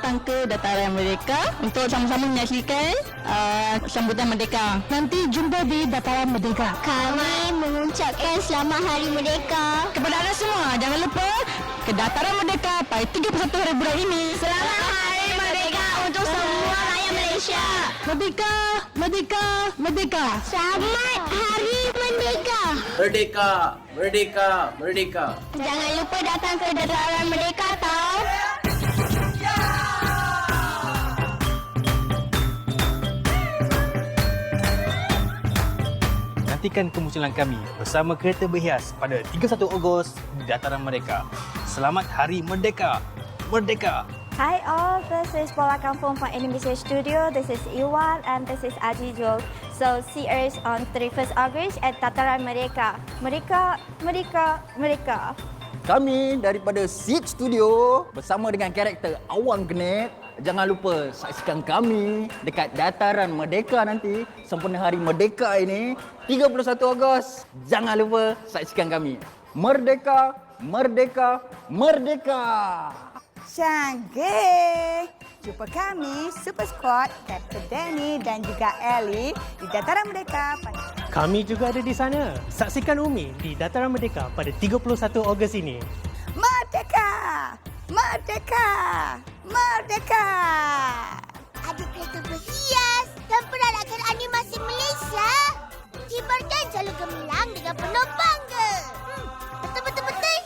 datang ke Dataran Merdeka untuk sama-sama menyaksikan sambutan Merdeka. Nanti jumpa di Dataran Merdeka. Kami mengucapkan Selamat Hari Merdeka Kepada anda semua, jangan lupa ke Dataran Merdeka pada 31 hari bulan ini. Selamat Hari Merdeka untuk semua rakyat Malaysia. Merdeka, merdeka, merdeka. Selamat Hari Merdeka. Merdeka, merdeka, merdeka. Jangan lupa datang ke Dataran Merdeka tau. Nantikan kemunculan kami bersama kereta berhias pada 31 Ogos di Dataran Merdeka. Selamat Hari Merdeka! Merdeka! Hi all, this is Bola Kampung from Indonesia Studio. This is Iwan and this is Aji Jol. So see us on 31st August at Dataran Merdeka. Merdeka, Merdeka, Merdeka. Kami daripada Seed Studio bersama dengan karakter Awang Genet. Jangan lupa saksikan kami dekat Dataran Merdeka nanti sempena Hari Merdeka ini 31 Ogos. Jangan lupa saksikan kami. Merdeka, merdeka, merdeka. Canggih! Jumpa kami, Super Squad, Dr. Danny dan juga Ellie di Dataran Merdeka. Kami juga ada di sana. Saksikan Umi di Dataran Merdeka pada 31 Ogos ini. Merdeka! Merdeka! Merdeka! Ada kereta berhias dan peralatan animasi Malaysia. Kibarkan selalu gemilang dengan penuh bangga. Betul-betul-betul.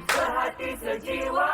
Sehati sejiwa